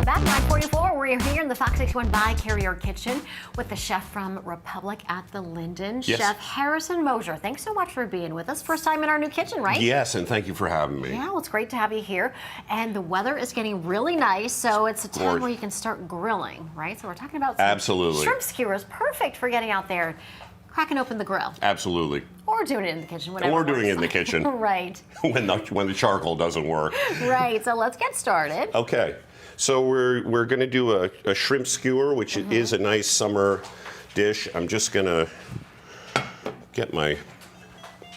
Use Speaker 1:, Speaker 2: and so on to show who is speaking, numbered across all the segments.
Speaker 1: back, 9:44. We're here in the Fox 61 by Carrier Kitchen with the chef from Republic at the Linden,
Speaker 2: Yes.
Speaker 1: Chef Harrison Mosier. Thanks so much for being with us. First time in our new kitchen, right?
Speaker 2: Yes, and thank you for having me.
Speaker 1: Yeah, well, it's great to have you here. And the weather is getting really nice, so it's a time where you can start grilling, right? So we're talking about some
Speaker 2: Absolutely.
Speaker 1: shrimp skewers, perfect for getting out there, cracking open the grill.
Speaker 2: Absolutely.
Speaker 1: Or doing it in the kitchen, whatever.
Speaker 2: Or doing
Speaker 1: works.
Speaker 2: it in the kitchen.
Speaker 1: Right.
Speaker 2: when the charcoal doesn't work.
Speaker 1: Right, so let's get started.
Speaker 2: Okay, so we're going to do a shrimp skewer, which is a nice summer dish. I'm just going to get my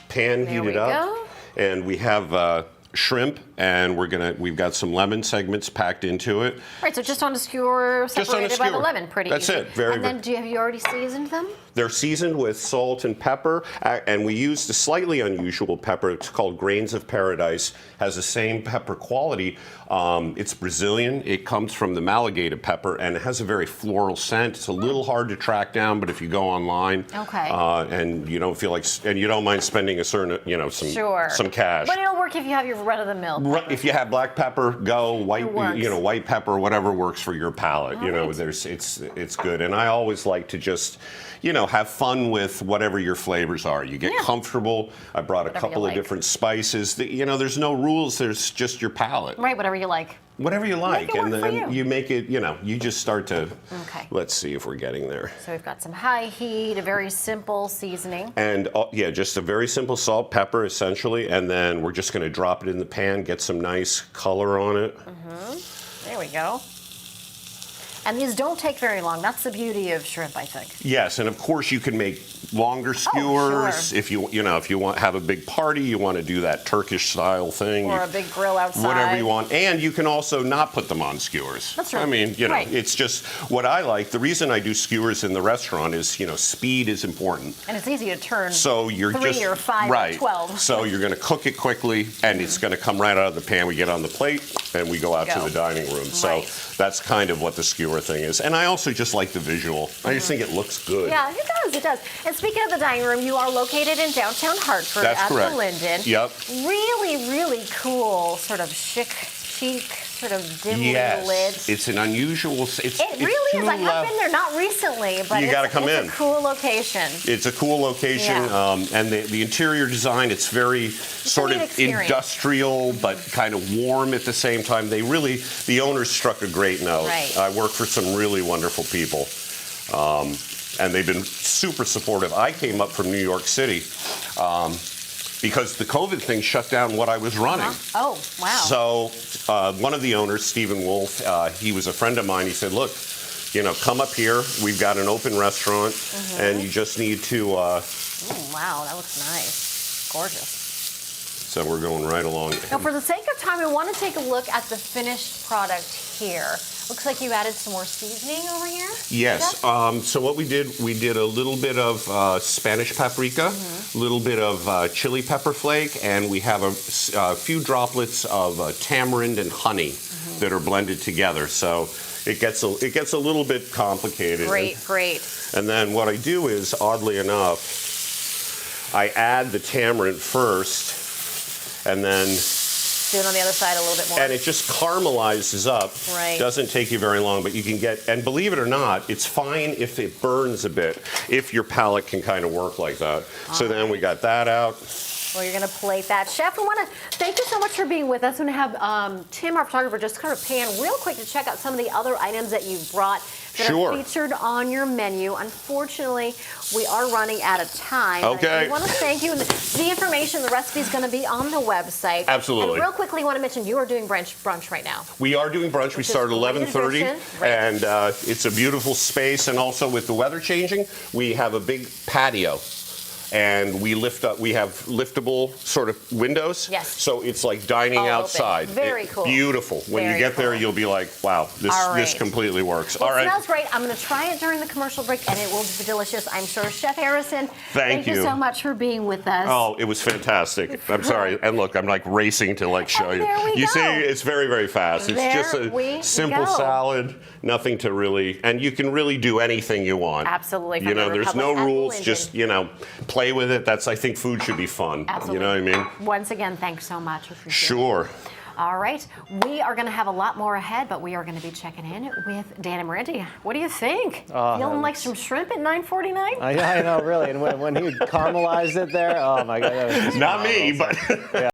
Speaker 2: pan heated up. And we have shrimp, and we've got some lemon segments packed into it.
Speaker 1: Right, so just on a skewer, separated by the lemon, pretty
Speaker 2: That's
Speaker 1: easy.
Speaker 2: it. Very.
Speaker 1: And then, have you already seasoned them?
Speaker 2: They're seasoned with salt and pepper, and we used a slightly unusual pepper. It's called Grains of Paradise. Has the same pepper quality. It's Brazilian. It comes from the Malagueta pepper, and it has a very floral scent. It's a little hard to track down, but if you go online, and you don't feel like, and you don't mind spending a certain, some cash.
Speaker 1: But it'll work if you have your run-of-the-mill.
Speaker 2: If you have black pepper, go white. White pepper, whatever works for your palate. It's good. And I always like to just, have fun with whatever your flavors are. You get comfortable. I brought a couple of different spices. There's no rules. There's just your palate.
Speaker 1: Right, whatever you like.
Speaker 2: Whatever you like,
Speaker 1: and then
Speaker 2: you make it. You just start to. Okay. Let's see if we're getting there.
Speaker 1: So we've got some high heat, a very simple seasoning.
Speaker 2: And just a very simple salt, pepper, essentially, and then we're just going to drop it in the pan, get some nice color on it.
Speaker 1: There we go. And these don't take very long. That's the beauty of shrimp, I think.
Speaker 2: Yes, and of course you can make longer skewers if you want have a big party, you want to do that Turkish style thing,
Speaker 1: or a big grill outside.
Speaker 2: Whatever you want, and you can also not put them on skewers.
Speaker 1: That's right.
Speaker 2: I mean, it's just what I like. The reason I do skewers in the restaurant is, speed is important,
Speaker 1: and it's easy to turn.
Speaker 2: So you're
Speaker 1: 3 or 5 or 12.
Speaker 2: So you're going to cook it quickly, and it's going to come right out of the pan. We get on the plate, and we go out to the dining room. So that's kind of what the skewer thing is. And I also just like the visual. I just think it looks good.
Speaker 1: Yeah, it does. It does. And speaking of the dining room, you are located in downtown Hartford at the Linden.
Speaker 2: Yep.
Speaker 1: Really, really cool, sort of chic, sort of dimly lit.
Speaker 2: It's an unusual.
Speaker 1: It really is. I have been there, not recently, but
Speaker 2: you got to come in.
Speaker 1: It's a cool location.
Speaker 2: It's a cool location, and the interior design. It's very sort of industrial, but kind of warm at the same time. The owners struck a great note.
Speaker 1: Right.
Speaker 2: I work for some really wonderful people. And they've been super supportive. I came up from New York City because the COVID thing shut down what I was running.
Speaker 1: Oh, wow.
Speaker 2: So one of the owners, Stephen Wolf, he was a friend of mine. He said, look, come up here. We've got an open restaurant, and you just need to...
Speaker 1: wow, that looks nice. Gorgeous.
Speaker 2: So we're going right along.
Speaker 1: Now, for the sake of time, we want to take a look at the finished product here. Looks like you added some more seasoning over here.
Speaker 2: Yes. So what we did a little bit of Spanish paprika, a little bit of chili pepper flake, and we have a few droplets of tamarind and honey that are blended together. So it gets a little bit complicated.
Speaker 1: Great.
Speaker 2: And then what I do is, oddly enough, I add the tamarind first, and then
Speaker 1: do it on the other side a little bit more.
Speaker 2: And it just caramelizes up.
Speaker 1: Right.
Speaker 2: Doesn't take you very long, but you can get, and believe it or not, it's fine if it burns a bit, if your palate can kind of work like that. So then we got that out.
Speaker 1: Well, you're going to plate that. Chef, we want to thank you so much for being with us. I'm going to have Tim, our photographer, just kind of pan real quick to check out some of the other items that you've brought that are featured on your menu. Unfortunately, we are running out of time.
Speaker 2: Okay.
Speaker 1: We want to thank you. The information, the recipe is going to be on the website.
Speaker 2: Absolutely.
Speaker 1: And real quickly, I want to mention you are doing brunch right now.
Speaker 2: We are doing brunch. We start at 11:30, and it's a beautiful space. And also with the weather changing, we have a big patio. And we lift up. We have liftable sort of windows.
Speaker 1: Yes.
Speaker 2: So it's like dining outside.
Speaker 1: Very cool.
Speaker 2: Beautiful. When you get there, you'll be like, "Wow, this completely works."
Speaker 1: Well, it smells great. I'm going to try it during the commercial break, and it will be delicious, I'm sure. Chef Harrison, thank you so much for being with us.
Speaker 2: Oh, it was fantastic. I'm sorry. And look, I'm like racing to show you.
Speaker 1: There we go.
Speaker 2: You see, it's very, very fast. It's just a simple salad. Nothing to really, and you can really do anything you want.
Speaker 1: Absolutely.
Speaker 2: There's no rules. Just play with it. I think food should be fun.
Speaker 1: Absolutely.
Speaker 2: You know what I mean?
Speaker 1: Once again, thanks so much.
Speaker 2: Sure.
Speaker 1: All right, we are going to have a lot more ahead, but we are going to be checking in with Dan and Randy. What do you think? Feeling like some shrimp at 9:49?
Speaker 3: Yeah, I know, really. And when he caramelized it there, oh my God. That was just
Speaker 2: Not me,
Speaker 3: awesome.
Speaker 2: but.
Speaker 3: Yeah.